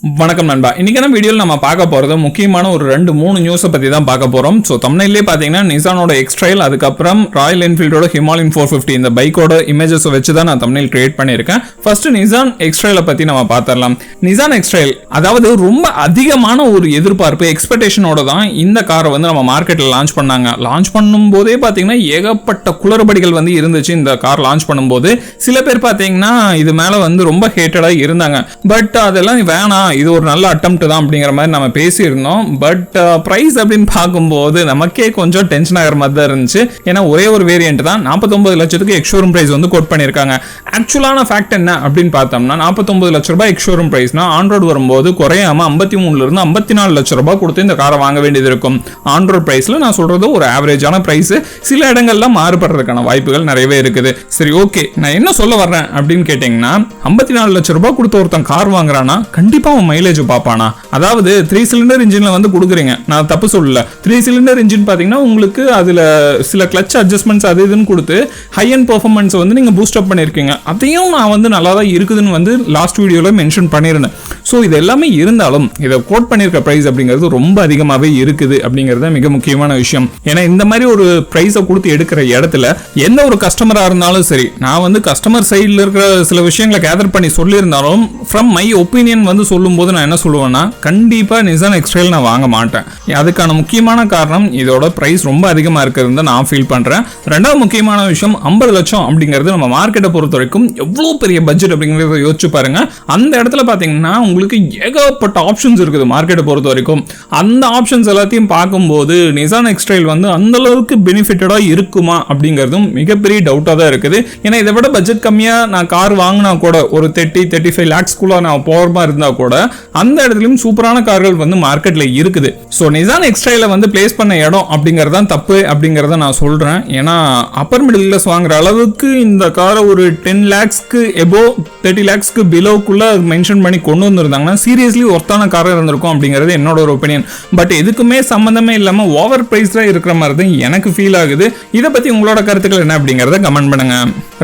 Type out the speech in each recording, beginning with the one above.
வணக்கம் நண்பா. இன்னைக்கான வீடியோவில் நம்ம பார்க்க போகிறது முக்கியமான ஒரு 2-3 நியூஸை பற்றி தான் பார்க்க போகிறோம். ஸோ தமிழ்லேயே பார்த்தீங்கன்னா நிசானோட எக்ஸ்ட்ரைல், அதுக்கப்புறம் ராயல் என்ஃபீல்டோட ஹிமாலயன் 450 இந்த பைக்கோட இமேஜஸை வச்சு தான் நான் தமிழில் கிரியேட் பண்ணியிருக்கேன். ஃபர்ஸ்ட் நிசான் எக்ஸ்ட்ரைலை பற்றி நம்ம பார்த்துடலாம். நிசான் எக்ஸ்ட்ரைல் அதாவது ரொம்ப அதிகமான ஒரு எதிர்பார்ப்பு எக்ஸ்பெக்டேஷனோட தான் இந்த காரை வந்து நம்ம மார்க்கெட்டில் லான்ச் பண்ணாங்க. லான்ச் பண்ணும்போதே பார்த்தீங்கன்னா ஏகப்பட்ட குளறுபடிகள் வந்து இருந்துச்சு. இந்த கார் லான்ச் பண்ணும்போது சில பேர் பார்த்தீங்கன்னா இது மேலே வந்து ரொம்ப ஹேட்டடாக இருந்தாங்க. பட் அதெல்லாம் வேணாம், இது ஒரு நல்ல அட்டெம்ப்ட் தான் அப்படிங்கிற மாதிரி நம்ம பேசியிருந்தோம். பட் பிரைஸ் அப்படின்னு பார்க்கும்போது நமக்கே கொஞ்சம் டென்ஷன் ஆகிற மாதிரி தான் இருந்துச்சு. ஏன்னா ஒரே ஒரு வேரியன்ட் தான் 49 லட்சத்துக்கு எக்ஸ்ஷோரூம் பிரைஸ் வந்து கோட் பண்ணியிருக்காங்க. ஆக்சுவலான ஃபேக்ட் என்ன அப்படின்னு பார்த்தோம்னா 49 லட்ச ரூபாய் எக்ஸ்ஷோரூம் பிரைஸ்னா ஆண்ட்ராய்டு வரும்போது குறையாம 53 54 லட்ச ரூபாய் கொடுத்து இந்த காரை வாங்க வேண்டியது இருக்கும். ஆண்ட்ராய்டு பிரைஸ்ல நான் சொல்றது ஒரு ஆவரேஜான பிரைஸ். சில இடங்கள்ல மாறுபடுறதுக்கான வாய்ப்புகள் நிறையவே இருக்குது. சரி, ஓகே, நான் என்ன சொல்ல வர்றேன் அப்படின்னு கேட்டீங்கன்னா 54 லட்ச ரூபாய் கொடுத்து ஒருத்தன் கார் வாங்குறானா கண்டிப்பா மைலேஜ் பாப்பானா? அதாவது 3 சிலிண்டர் இன்ஜின்ல வந்து கொடுக்குறீங்க, நான் தப்பு சொல்லல. 3 சிலிண்டர் இன்ஜின் பாத்தீங்கன்னா உங்களுக்கு அதுல சில கிளட்ச் அட்ஜஸ்ட்மெண்ட்ஸ் அது இதுன்னு கொடுத்து ஹை அண்ட் பெர்ஃபார்மன்ஸ் வந்து நீங்க பூஸ்ட் அப் பண்ணிருக்கீங்க. அதையும் நான் வந்து நல்லா தான் இருக்குதுன்னு வந்து லாஸ்ட் வீடியோல மென்ஷன் பண்ணிருந்தேன். ஸோ இது எல்லாமே இருந்தாலும் இதை கோட் பண்ணியிருக்க பிரைஸ் அப்படிங்கிறது ரொம்ப அதிகமாகவே இருக்குது அப்படிங்கிறது மிக முக்கியமான விஷயம். ஏன்னா இந்த மாதிரி ஒரு பிரைஸை கொடுத்து எடுக்கிற இடத்துல எந்த ஒரு கஸ்டமரா இருந்தாலும் சரி, நான் வந்து கஸ்டமர் சைடில் இருக்கிற சில விஷயங்களை கேதர் பண்ணி சொல்லியிருந்தாலும் ஃப்ரம் மை ஒப்பீனியன் வந்து சொல்லும் போது நான் என்ன சொல்லுவேன்னா கண்டிப்பா நிசான் எக்ஸ்ட்ரைல் நான் வாங்க மாட்டேன். அதுக்கான முக்கியமான காரணம் இதோட பிரைஸ் ரொம்ப அதிகமா இருக்கிறது நான் ஃபீல் பண்றேன். ரெண்டாவது முக்கியமான விஷயம் 50 லட்சம் அப்படிங்கிறது நம்ம மார்க்கெட்டை பொறுத்த வரைக்கும் எவ்வளவு பெரிய பட்ஜெட் அப்படிங்கறத யோசிச்சு பாருங்க. அந்த இடத்துல பாத்தீங்கன்னா உங்களுக்கு ஏகப்பட்ட ஆப்ஷன்ஸ் இருக்குது மார்க்கெட்டை பொறுத்த வரைக்கும். அந்த ஆப்ஷன்ஸ் எல்லாத்தையும் பார்க்கும்போது நிசான் எக்ஸ்ட்ரைல் வந்து அந்த அளவுக்கு பெனிஃபிட்டடா இருக்குமா அப்படிங்கிறதும் மிகப்பெரிய டவுட்டா தான் இருக்குது. ஏன்னா இதை விட பட்ஜெட் கம்மியா நான் கார் வாங்கினா கூட ஒரு 30-35 லேக்ஸ்குள்ள நான் போறமா இருந்தா கூட அந்த இடத்துலயும் சூப்பரான கார்கள் வந்து மார்க்கெட்ல இருக்குது. ஸோ நிசான் எக்ஸ்ட்ரைல வந்து பிளேஸ் பண்ண இடம் அப்படிங்கிறது தான் தப்பு அப்படிங்கிறத நான் சொல்றேன். ஏன்னா அப்பர் மிடில் கிளாஸ் வாங்குற அளவுக்கு இந்த காரை ஒரு 10 லேக்ஸ்க்கு எபோ 30 லேக்ஸ்க்கு பிலோக்குள்ள மென்ஷன் பண்ணி கொண்டு வந்திருந்தாங்கன்னா சீரியஸ்லி ஒர்த்தான காராக இருந்திருக்கும் அப்படிங்கிறது என்னோட ஒரு ஒப்பீனியன். பட் எதுக்குமே சம்பந்தமே இல்லாம ஓவர் பிரைஸ்ல இருக்கிற மாதிரி தான் எனக்கு ஃபீல் ஆகுது. இதை பத்தி உங்களோட கருத்துக்கள் என்ன அப்படிங்கறத கமெண்ட் பண்ணுங்க.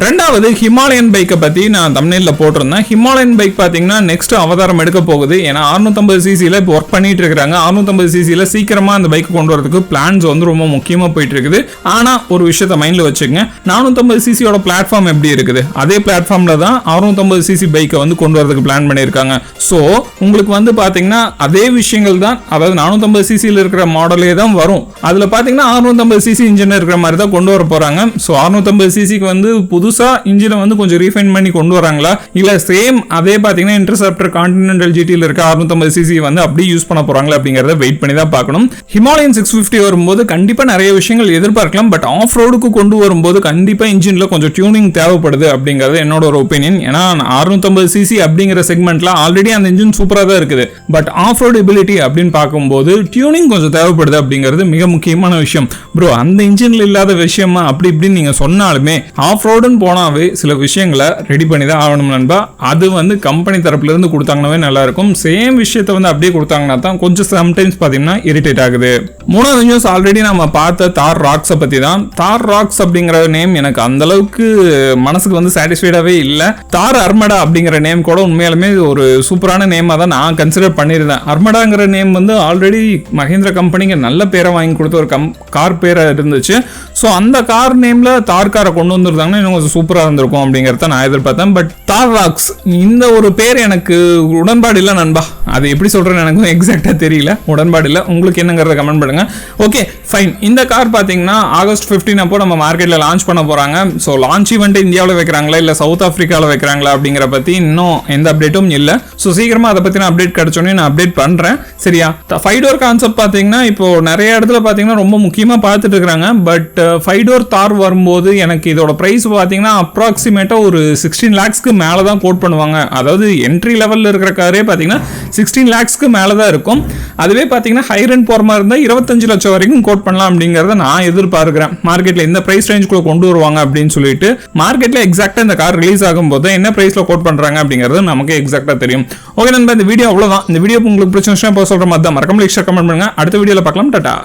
ரெண்டாவது ஹிமாலயன் பைக்கை பத்தி நான் தம்ப்நெயில்ல போட்டிருந்தேன். ஹிமாலயன் பைக் பாத்தீங்கன்னா நெக்ஸ்ட் அவதாரம் எடுக்க போகுது. ஏன்னா 650 சிசில இப்போ ஒர்க் பண்ணிட்டு இருக்காங்க. 650 சிசில சீக்கிரமா அந்த பைக் கொண்டு வரதுக்கு பிளான்ஸ் வந்து ரொம்ப முக்கியமா போயிட்டு இருக்குது. ஆனா ஒரு விஷயத்த மைண்ட்ல வச்சுக்கங்க, 450 சிசியோட பிளாட்ஃபார்ம் எப்படி இருக்குது அதே பிளாட்ஃபார்ம்ல தான் 650 சிசி பைக்கை வந்து கொண்டு வரதுக்கு பிளான் பண்ணியிருக்காங்க. ஸோ உங்களுக்கு வந்து பாத்தீங்கன்னா அதே விஷயங்கள் தான், அதாவது 450 சிசியில் இருக்கிற மாடலே தான் வரும். அதுல பாத்தீங்கன்னா 650 சிசி இன்ஜின் இருக்கிற மாதிரி தான் கொண்டு வர போறாங்க. ஸோ 650 சிசிக்கு வந்து புதுசா இன்ஜினை வந்து கொஞ்சம் ரீஃபைன் பண்ணி கொண்டு வராங்களா இல்ல சேம் அதே பாத்தீங்கன்னா இன்டர்செப்டர் கான்டினென்டல் ஜிடியில் இருக்க 650 சிசி வந்து அப்படியே யூஸ் பண்ண போறாங்களா அப்படிங்கறத வெயிட் பண்ணி தான் பார்க்கணும். ஹிமாலயன் 650 வரும்போது கண்டிப்பா நிறைய விஷயங்கள் எதிர்பார்க்கலாம். பட் ஆஃப் ரோடுக்கு கொண்டு வரும்போது கண்டிப்பா இன்ஜின்ல கொஞ்சம் டியூனிங் தேவைப்படுது அப்படிங்கிறது என்னோட ஒரு ஒப்பீனியன். ஏன்னா 650 சிசி அப்படிங்கிற செக்மெண்ட்ல ஆல்ரெடி அந்த இன்ஜின் சூப்பரா தான் இருக்குது. பட் ஆஃப் ரோடு எபிலிட்டி அப்படின்னு பார்க்கும்போது டியூனிங் கொஞ்சம் தேவைப்படுது அப்படிங்கிறது மிக முக்கியமான விஷயம். ப்ரோ அந்த இன்ஜின்ல இல்லாத விஷயமா அப்படி இப்படின்னு நீங்க சொன்னாலுமே ஆஃப் ரோடுன்னு போனாவே சில விஷயங்களை ரெடி பண்ணி தான் ஆகணும் நண்பா. அது வந்து கம்பெனி தரப்புல இருந்து கொடுத்தாங்கன்னாவே நல்லா இருக்கும். சேம் விஷயத்தை வந்து அப்படியே கொடுத்தாங்கன்னா தான் கொஞ்சம் சம்டைம்ஸ் பாத்தீங்கன்னா இரிட்டேட் ஆகுது. மூணாவது நியூஸ் ஆல்ரெடி நம்ம பார்த்த தார் ராக்ஸை பத்தி தான். தார் ராக்ஸ் அப்படிங்கிற நேம் எனக்கு அந்த அளவுக்கு மனசுக்கு வந்து சாட்டிஸ்ஃபைடாவே இல்ல. தார் அர்மடா அப்படிங்கிற நேம் கூட உண்மையாலுமே ஒரு சூப்பரான நேமா தான் நான் கன்சிடர் பண்ணியிருந்தேன். அர்மடாங்கிற நேம் வந்து ஆல்ரெடி மஹேந்திரா கம்பெனிக்கு நல்ல பேரை வாங்கி கொடுத்த ஒரு கார் பேரை இருந்துச்சு. ஸோ அந்த கார் நேம்ல தார் காரை கொண்டு வந்திருந்தாங்கன்னா இன்னும் கொஞ்சம் சூப்பரா இருந்திருக்கும் அப்படிங்கிறத நான் எதிர்பார்த்தேன். பட் தார் ராக்ஸ் இந்த ஒரு பேர் எனக்கு உடன்பாடு இல்லை நண்பா. அது எப்படி சொல்றேன்னு எனக்கும் எக்ஸாக்டா தெரியல, உடன்பாடு இல்லை. உங்களுக்கு என்னங்கிறத கமெண்ட் பண்ணுங்க. Okay fine. இந்த கார் பாத்தீங்கன்னா ஆகஸ்ட் 15 அப்போ நம்ம மார்க்கெட்ல லான்ச் பண்ண போறாங்க. ஸோ லான்ச் ஈவெண்ட் இந்தியாவில் வைக்கிறாங்களா இல்ல சவுத் ஆப்பிரிக்காவில் வைக்கிறாங்களா அப்படிங்கிற பத்தி இன்னும் எந்த அப்டேட்டும் இல்லை. ஸோ சீக்கிரமா அதை பத்தின அப்டேட் கிடைச்சோன்னே நான் அப்டேட் பண்றேன். சரியா? 5 டோர் கான்செப்ட் பாத்தீங்கன்னா இப்போ நிறைய இடத்துல பாத்தீங்கன்னா ரொம்ப முக்கியமா பார்த்துட்டு இருக்காங்க. பட் 5 டோர் தார் வரும்போது எனக்கு இதோட பிரைஸ் பாத்தீங்கன்னா அப்ராக்சிமேட்டா ஒரு 16 லேக்ஸ்க்கு மேல தான் கோட் பண்ணுவாங்க. அதாவது என்ட்ரி லெவல்ல இருக்கிற காரே பாத்தீங்கன்னா 16 லேக்ஸ்க்கு மேல தான் இருக்கும். அதுவே பாத்தீங்கன்னா ஹை ரெண்ட் போற மாதிரி இருந்தா 25 லட்சம் வரைக்கும் கோட் பண்ணலாம் அப்படிங்கறத நான் எதிர்பார்க்கிறேன். மார்க்கெட்ல இந்த பிரைஸ் ரேஞ்சுக்குள்ள கொண்டு வருவாங்க அப்படின்னு சொல்லிட்டு மார்க்கெட்ல எக்ஸாக்டா இந்த கார் ரிலீஸ் ஆகும்போது என்ன பிரைஸ்ல கோட் பண்றாங்க அப்படிங்கிறது நமக்கு எக்ஸாக்டா தெரியும். ஓகே நண்பா, இந்த வீடியோ அவ்வளவுதான். இந்த வீடியோ உங்களுக்கு பிடிச்சிருந்துச்சுன்னா சொல்ற மாதிரி தான் மறக்காம லைக் ஷேர் கமெண்ட் பண்ணுங்க. அடுத்த வீடியோல பார்க்கலாம். டாடா.